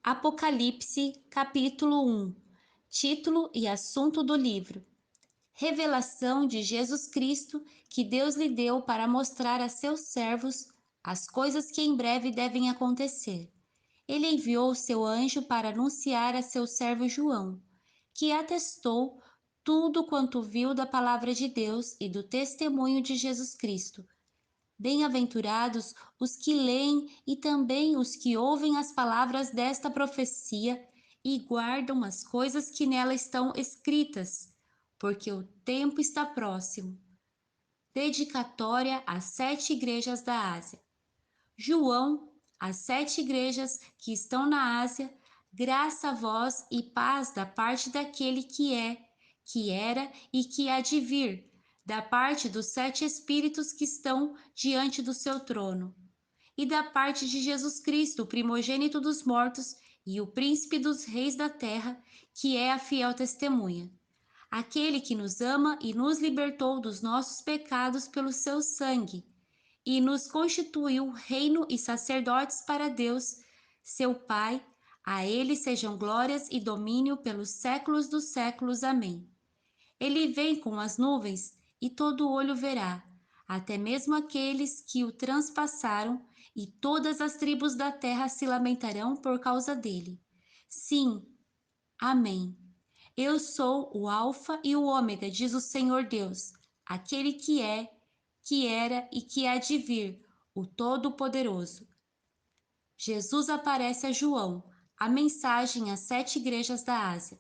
Apocalipse, capítulo 1. Título e assunto do livro: Revelação de Jesus Cristo que Deus lhe deu para mostrar a seus servos as coisas que em breve devem acontecer. Ele enviou seu anjo para anunciar a seu servo João, que atestou tudo quanto viu da palavra de Deus e do testemunho de Jesus Cristo. Bem-aventurados os que leem e também os que ouvem as palavras desta profecia e guardam as coisas que nela estão escritas, porque o tempo está próximo. Dedicatória às 7 igrejas da Ásia. João, às 7 igrejas que estão na Ásia, graça a vós e paz da parte daquele que é, que era e que há de vir, da parte dos 7 Espíritos que estão diante do seu trono, e da parte de Jesus Cristo, o primogênito dos mortos e o príncipe dos reis da terra, que é a fiel testemunha. Aquele que nos ama e nos libertou dos nossos pecados pelo seu sangue, e nos constituiu reino e sacerdotes para Deus, seu Pai. A ele sejam glórias e domínio pelos séculos dos séculos. Amém. Ele vem com as nuvens e todo olho verá, até mesmo aqueles que o transpassaram, e todas as tribos da terra se lamentarão por causa dele. Sim, amém. Eu sou o Alfa e o Ômega, diz o Senhor Deus, aquele que é, que era e que há de vir, o Todo-Poderoso. Jesus aparece a João, a mensagem às 7 igrejas da Ásia.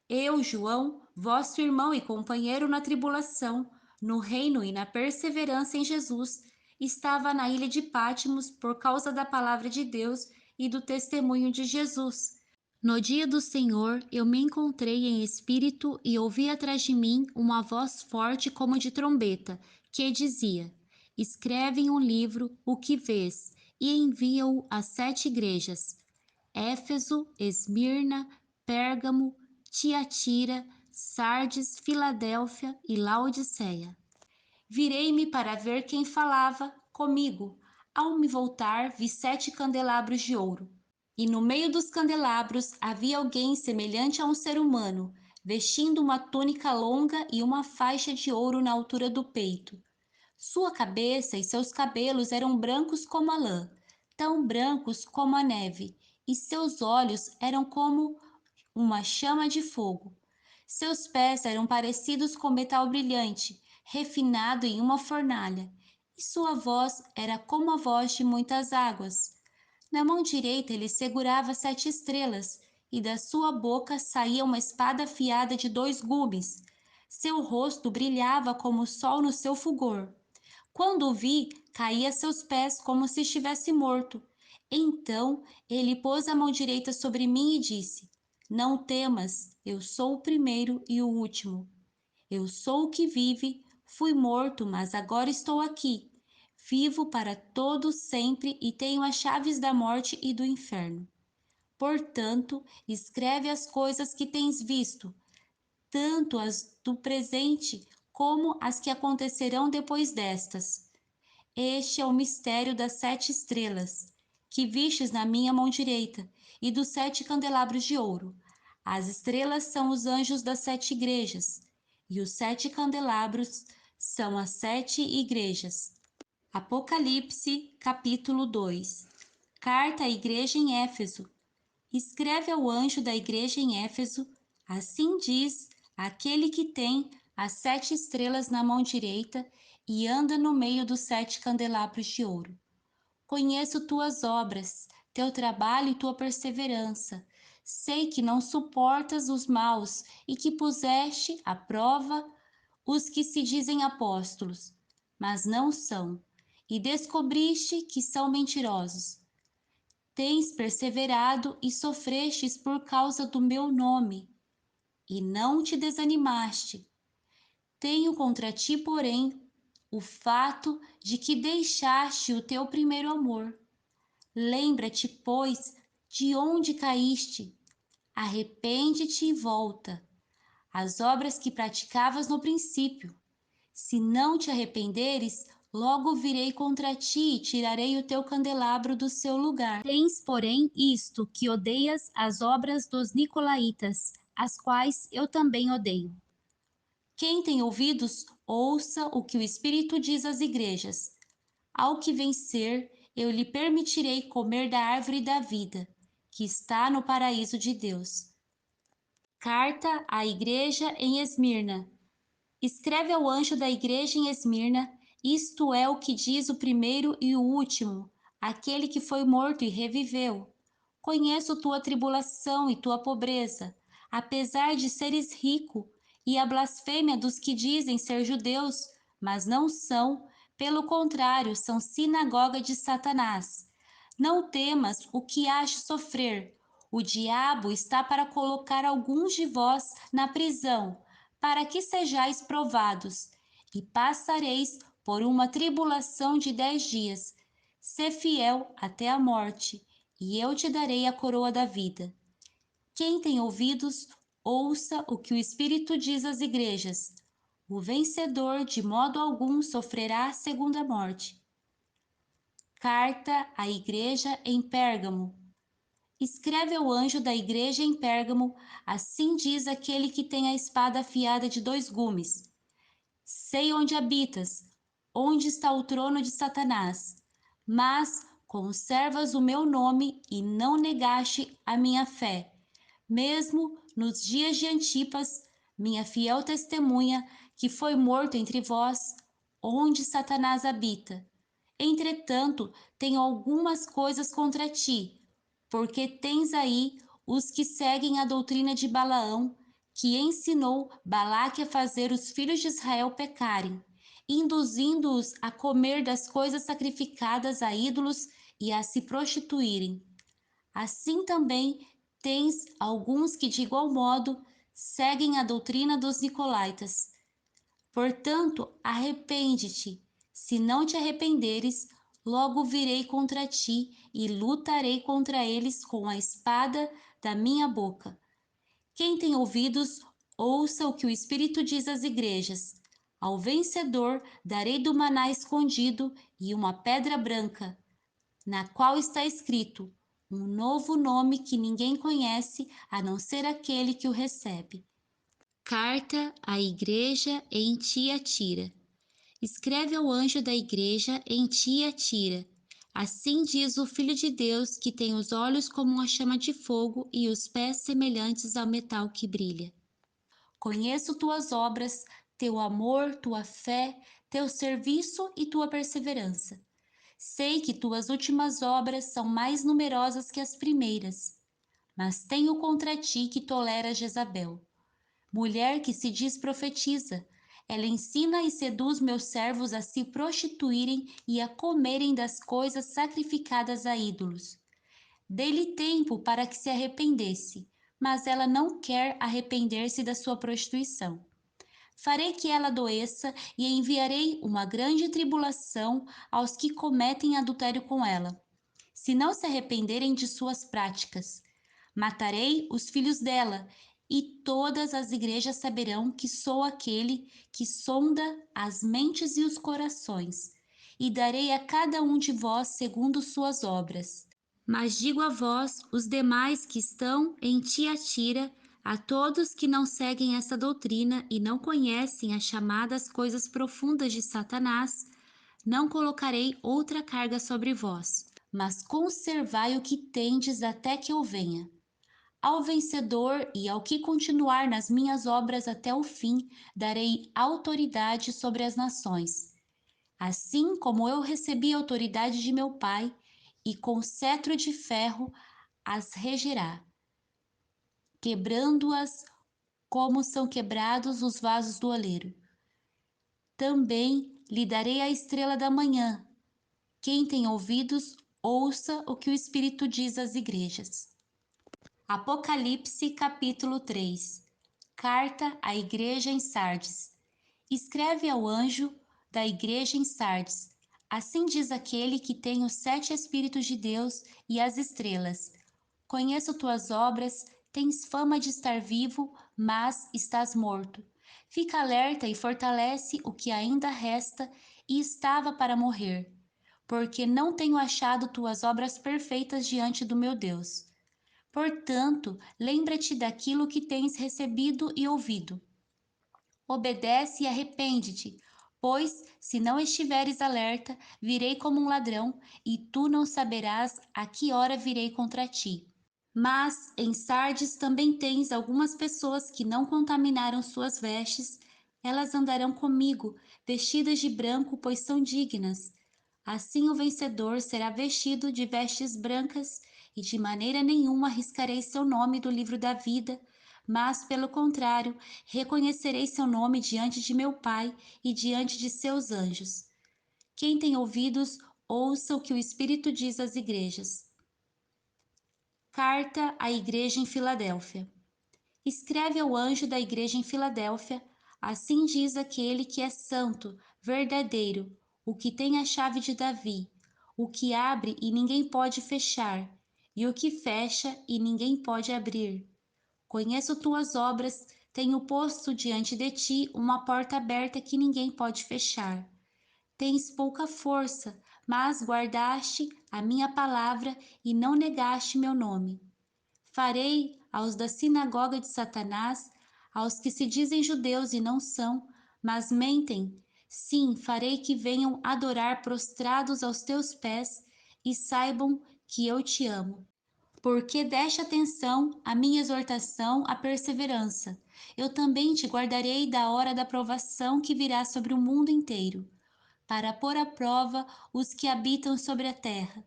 Eu, João, vosso irmão e companheiro na tribulação, no reino e na perseverança em Jesus, estava na ilha de Patmos por causa da palavra de Deus e do testemunho de Jesus. No dia do Senhor, eu me encontrei em espírito e ouvi atrás de mim uma voz forte como de trombeta, que dizia: Escreve em um livro o que vês e envia-o às 7 igrejas: Éfeso, Esmirna, Pérgamo, Tiatira, Sardes, Filadélfia e Laodiceia. Virei-me para ver quem falava comigo. Ao me voltar, vi 7 candelabros de ouro. E no meio dos candelabros havia alguém semelhante a um ser humano, vestindo uma túnica longa e uma faixa de ouro na altura do peito. Sua cabeça e seus cabelos eram brancos como a lã, tão brancos como a neve, e seus olhos eram como uma chama de fogo. Seus pés eram parecidos com metal brilhante, refinado em uma fornalha, e sua voz era como a voz de muitas águas. Na mão direita ele segurava 7 estrelas, e da sua boca saía uma espada afiada de 2 gumes. Seu rosto brilhava como o sol no seu fulgor. Quando o vi, caí a seus pés como se estivesse morto. Então ele pôs a mão direita sobre mim e disse: Não temas, eu sou o primeiro e o último. Eu sou o que vive, fui morto, mas agora estou aqui. Vivo para todo sempre e tenho as chaves da morte e do inferno. Portanto, escreve as coisas que tens visto, tanto as do presente como as que acontecerão depois destas. Este é o mistério das 7 estrelas, que vistes na minha mão direita, e dos 7 candelabros de ouro. As estrelas são os anjos das 7 igrejas, e os 7 candelabros são as 7 igrejas. Apocalipse, capítulo 2. Carta à igreja em Éfeso. Escreve ao anjo da igreja em Éfeso: Assim diz aquele que tem as 7 estrelas na mão direita e anda no meio dos 7 candelabros de ouro. Conheço tuas obras, teu trabalho e tua perseverança. Sei que não suportas os maus e que puseste à prova os que se dizem apóstolos, mas não são, e descobriste que são mentirosos. Tens perseverado e sofrestes por causa do meu nome, e não te desanimaste. Tenho contra ti, porém, o fato de que deixaste o teu primeiro amor. Lembra-te, pois, de onde caíste. Arrepende-te e volta às obras que praticavas no princípio. Se não te arrependeres, Logo virei contra ti e tirarei o teu candelabro do seu lugar. Tens, porém, isto, que odeias as obras dos nicolaítas, as quais eu também odeio. Quem tem ouvidos, ouça o que o Espírito diz às igrejas. Ao que vencer, eu lhe permitirei comer da árvore da vida, que está no paraíso de Deus. Carta à igreja em Esmirna. Escreve ao anjo da igreja em Esmirna: isto é o que diz o primeiro e o último, aquele que foi morto e reviveu. Conheço tua tribulação e tua pobreza, apesar de seres rico, e a blasfêmia dos que dizem ser judeus, mas não são, pelo contrário, são sinagoga de Satanás. Não temas o que hás de sofrer. O diabo está para colocar alguns de vós na prisão, para que sejais provados, e passareis por uma tribulação de 10 dias. Sê fiel até a morte, e eu te darei a coroa da vida. Quem tem ouvidos, ouça o que o Espírito diz às igrejas. O vencedor de modo algum sofrerá a segunda morte. Carta à igreja em Pérgamo. Escreve ao anjo da igreja em Pérgamo: assim diz aquele que tem a espada afiada de 2 gumes. Sei onde habitas, onde está o trono de Satanás, mas conservas o meu nome e não negaste a minha fé, mesmo nos dias de Antipas, minha fiel testemunha, que foi morto entre vós, onde Satanás habita. Entretanto, tenho algumas coisas contra ti, porque tens aí os que seguem a doutrina de Balaão, que ensinou Balaque a fazer os filhos de Israel pecarem, induzindo-os a comer das coisas sacrificadas a ídolos e a se prostituírem. Assim também tens alguns que, de igual modo, seguem a doutrina dos nicolaítas. Portanto, arrepende-te. Se não te arrependeres, logo virei contra ti e lutarei contra eles com a espada da minha boca. Quem tem ouvidos, ouça o que o Espírito diz às igrejas. Ao vencedor darei do maná escondido e uma pedra branca, na qual está escrito um novo nome que ninguém conhece a não ser aquele que o recebe. Carta à igreja em Tiatira. Escreve ao anjo da igreja em Tiatira. Assim diz o Filho de Deus, que tem os olhos como uma chama de fogo e os pés semelhantes ao metal que brilha. Conheço tuas obras, teu amor, tua fé, teu serviço e tua perseverança. Sei que tuas últimas obras são mais numerosas que as primeiras, mas tenho contra ti que toleras Jezabel, mulher que se diz profetiza. Ela ensina e seduz meus servos a se prostituírem e a comerem das coisas sacrificadas a ídolos. Dei-lhe tempo para que se arrependesse, mas ela não quer arrepender-se da sua prostituição. Farei que ela adoeça e enviarei uma grande tribulação aos que cometem adultério com ela, se não se arrependerem de suas práticas. Matarei os filhos dela, e todas as igrejas saberão que sou aquele que sonda as mentes e os corações, e darei a cada um de vós segundo suas obras. Mas digo a vós, os demais que estão em Tiatira, a todos que não seguem essa doutrina e não conhecem as chamadas coisas profundas de Satanás, não colocarei outra carga sobre vós, mas conservai o que tendes até que eu venha. Ao vencedor e ao que continuar nas minhas obras até o fim, darei autoridade sobre as nações. Assim como eu recebi a autoridade de meu Pai, e com cetro de ferro as regerá, quebrando-as como são quebrados os vasos do oleiro. Também lhe darei a estrela da manhã. Quem tem ouvidos, ouça o que o Espírito diz às igrejas. Apocalipse capítulo 3. Carta à igreja em Sardes. Escreve ao anjo da igreja em Sardes. Assim diz aquele que tem os 7 Espíritos de Deus e as estrelas. Conheço tuas obras, tens fama de estar vivo, mas estás morto. Fica alerta e fortalece o que ainda resta e estava para morrer, porque não tenho achado tuas obras perfeitas diante do meu Deus. Portanto, lembra-te daquilo que tens recebido e ouvido. Obedece e arrepende-te, pois, se não estiveres alerta, virei como um ladrão, e tu não saberás a que hora virei contra ti. Mas em Sardes também tens algumas pessoas que não contaminaram suas vestes, elas andarão comigo, vestidas de branco, pois são dignas. Assim o vencedor será vestido de vestes brancas, e de maneira nenhuma arriscarei seu nome do livro da vida, mas, pelo contrário, reconhecerei seu nome diante de meu Pai e diante de seus anjos. Quem tem ouvidos, ouça o que o Espírito diz às igrejas. Carta à Igreja em Filadélfia. Escreve ao anjo da igreja em Filadélfia: assim diz aquele que é santo, verdadeiro, o que tem a chave de Davi, o que abre e ninguém pode fechar, e o que fecha e ninguém pode abrir. Conheço tuas obras, tenho posto diante de ti uma porta aberta que ninguém pode fechar. Tens pouca força, mas guardaste a minha palavra e não negaste meu nome. Farei aos da sinagoga de Satanás, aos que se dizem judeus e não são, mas mentem. Sim, farei que venham adorar prostrados aos teus pés e saibam que eu te amo. Porque deste atenção à minha exortação à perseverança. Eu também te guardarei da hora da provação que virá sobre o mundo inteiro, para pôr à prova os que habitam sobre a terra.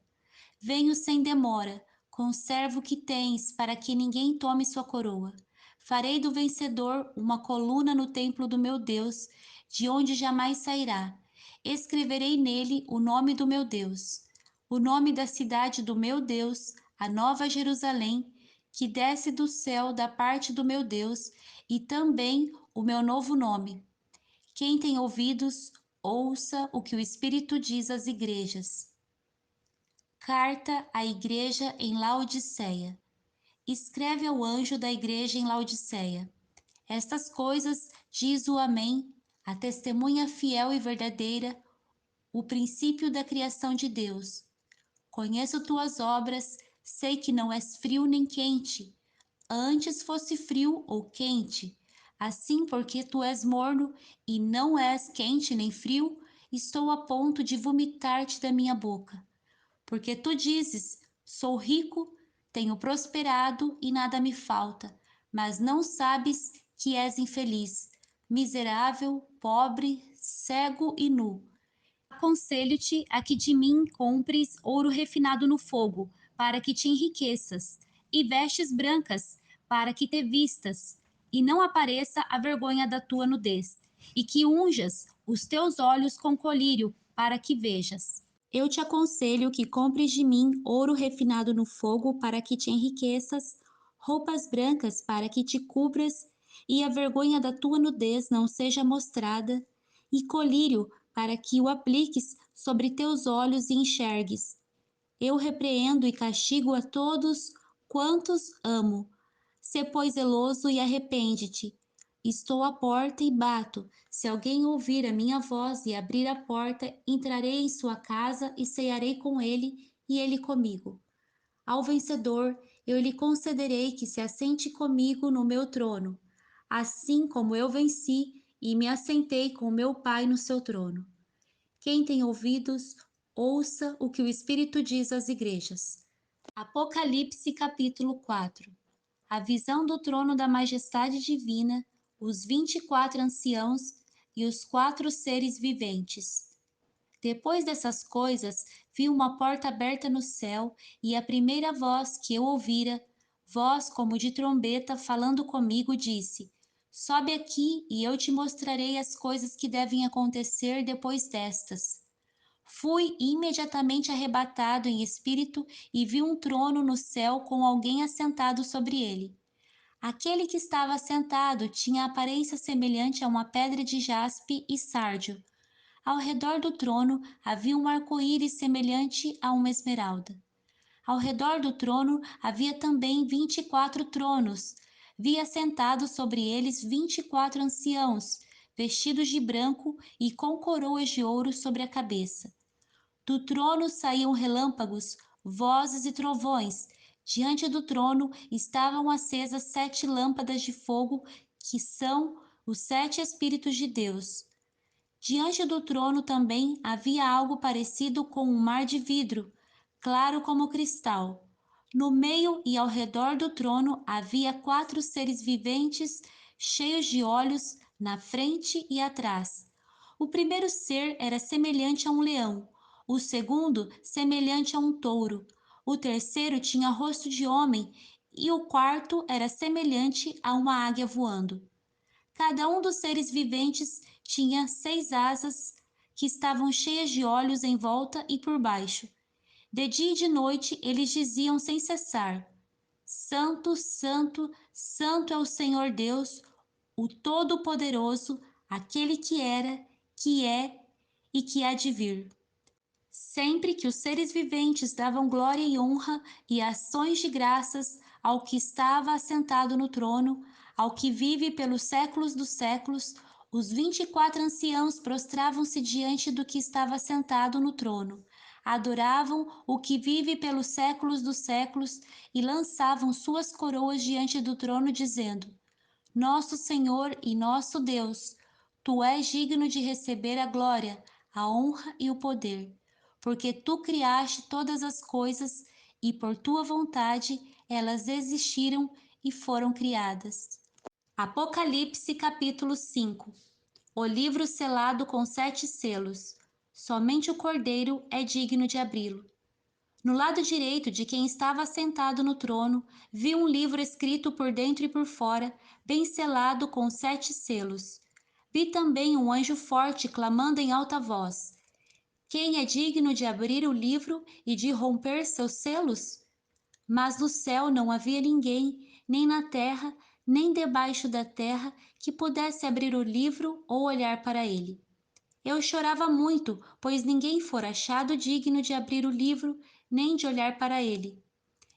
Venho sem demora, conservo o que tens, para que ninguém tome sua coroa. Farei do vencedor uma coluna no templo do meu Deus, de onde jamais sairá. Escreverei nele o nome do meu Deus, o nome da cidade do meu Deus, a nova Jerusalém, que desce do céu da parte do meu Deus, e também o meu novo nome. Quem tem ouvidos, ouça o que o Espírito diz às igrejas. Carta à igreja em Laodiceia. Escreve ao anjo da igreja em Laodiceia: estas coisas diz o Amém, a testemunha fiel e verdadeira, o princípio da criação de Deus. Conheço tuas obras, sei que não és frio nem quente. Antes fosse frio ou quente. Assim, porque tu és morno e não és quente nem frio, estou a ponto de vomitar-te da minha boca. Porque tu dizes: sou rico, tenho prosperado e nada me falta, mas não sabes que és infeliz, miserável, pobre, cego e nu. Aconselho-te a que de mim compres ouro refinado no fogo, para que te enriqueças, e vestes brancas, para que te vistas, e não apareça a vergonha da tua nudez, e que unjas os teus olhos com colírio, para que vejas. Eu te aconselho que compres de mim ouro refinado no fogo para que te enriqueças, roupas brancas para que te cubras e a vergonha da tua nudez não seja mostrada, e colírio para que o apliques sobre teus olhos e enxergues. Eu repreendo e castigo a todos quantos amo. Sê, pois, zeloso e arrepende-te. Estou à porta e bato. Se alguém ouvir a minha voz e abrir a porta, entrarei em sua casa e cearei com ele e ele comigo. Ao vencedor, eu lhe concederei que se assente comigo no meu trono, assim como eu venci e me assentei com meu Pai no seu trono. Quem tem ouvidos, ouça o que o Espírito diz às igrejas. Apocalipse capítulo 4. A visão do trono da majestade divina, os 24 anciãos e os 4 seres viventes. Depois dessas coisas, vi uma porta aberta no céu, e a primeira voz que eu ouvira, voz como de trombeta falando comigo, disse: sobe aqui e eu te mostrarei as coisas que devem acontecer depois destas. Fui imediatamente arrebatado em espírito e vi um trono no céu com alguém assentado sobre ele. Aquele que estava assentado tinha aparência semelhante a uma pedra de jaspe e sárdio. Ao redor do trono havia um arco-íris semelhante a uma esmeralda. Ao redor do trono havia também 24 tronos. Vi assentados sobre eles 24 anciãos, vestidos de branco e com coroas de ouro sobre a cabeça. Do trono saíam relâmpagos, vozes e trovões. Diante do trono estavam acesas 7 lâmpadas de fogo, que são os 7 Espíritos de Deus. Diante do trono também havia algo parecido com um mar de vidro, claro como cristal. No meio e ao redor do trono havia 4 seres viventes, cheios de olhos, na frente e atrás. O primeiro ser era semelhante a um leão, o segundo semelhante a um touro, o terceiro tinha rosto de homem e o quarto era semelhante a uma águia voando. Cada um dos seres viventes tinha 6 asas que estavam cheias de olhos em volta e por baixo. De dia e de noite eles diziam sem cessar: Santo, Santo, Santo é o Senhor Deus, o Todo-Poderoso, aquele que era, que é e que há de vir. Sempre que os seres viventes davam glória e honra e ações de graças ao que estava assentado no trono, ao que vive pelos séculos dos séculos, os 24 anciãos prostravam-se diante do que estava sentado no trono, adoravam o que vive pelos séculos dos séculos e lançavam suas coroas diante do trono, dizendo: Nosso Senhor e nosso Deus, tu és digno de receber a glória, a honra e o poder, porque tu criaste todas as coisas e por tua vontade elas existiram e foram criadas. Apocalipse capítulo 5. O livro selado com 7 selos. Somente o Cordeiro é digno de abri-lo. No lado direito de quem estava sentado no trono, vi um livro escrito por dentro e por fora, bem selado com 7 selos. Vi também um anjo forte clamando em alta voz: Quem é digno de abrir o livro e de romper seus selos? Mas no céu não havia ninguém, nem na terra, nem debaixo da terra, que pudesse abrir o livro ou olhar para ele. Eu chorava muito, pois ninguém fora achado digno de abrir o livro, nem de olhar para ele.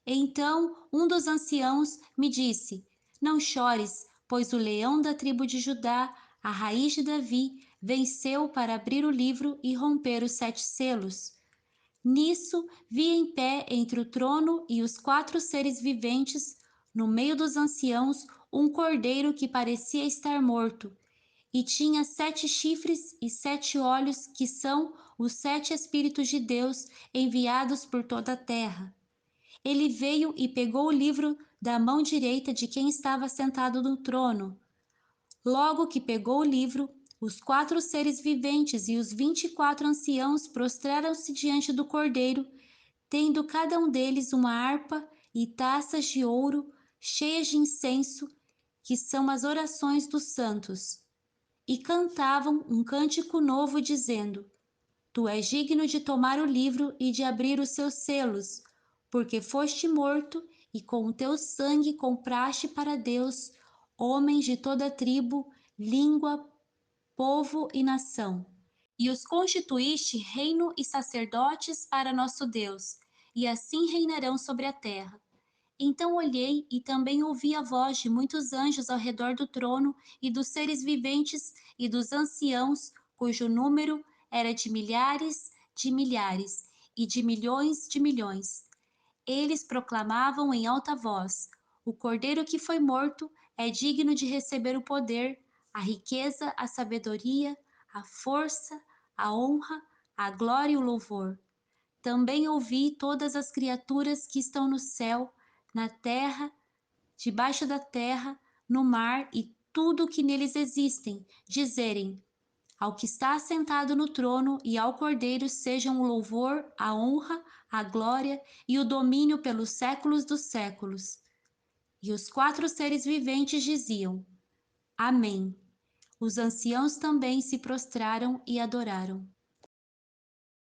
Então um dos anciãos me disse: Não chores, pois o leão da tribo de Judá, a raiz de Davi, venceu para abrir o livro e romper os 7 selos. Nisso vi em pé entre o trono e os 4 seres viventes, no meio dos anciãos, um cordeiro que parecia estar morto, e tinha 7 chifres e 7 olhos, que são os 7 Espíritos de Deus enviados por toda a terra. Ele veio e pegou o livro da mão direita de quem estava sentado no trono. Logo que pegou o livro, os 4 seres viventes e os 24 anciãos prostraram-se diante do Cordeiro, tendo cada um deles uma harpa e taças de ouro cheias de incenso, que são as orações dos santos, e cantavam um cântico novo, dizendo: Tu és digno de tomar o livro e de abrir os seus selos, porque foste morto e com o teu sangue compraste para Deus homens de toda tribo, língua, povo e nação. E os constituíste reino e sacerdotes para nosso Deus, e assim reinarão sobre a terra. Então olhei e também ouvi a voz de muitos anjos ao redor do trono e dos seres viventes e dos anciãos, cujo número era de milhares e de milhões. Eles proclamavam em alta voz: O Cordeiro que foi morto é digno de receber o poder, a riqueza, a sabedoria, a força, a honra, a glória e o louvor. Também ouvi todas as criaturas que estão no céu, na terra, debaixo da terra, no mar e tudo o que neles existem, dizerem: Ao que está assentado no trono e ao Cordeiro sejam o louvor, a honra, a glória e o domínio pelos séculos dos séculos. E os 4 seres viventes diziam: Amém. Os anciãos também se prostraram e adoraram.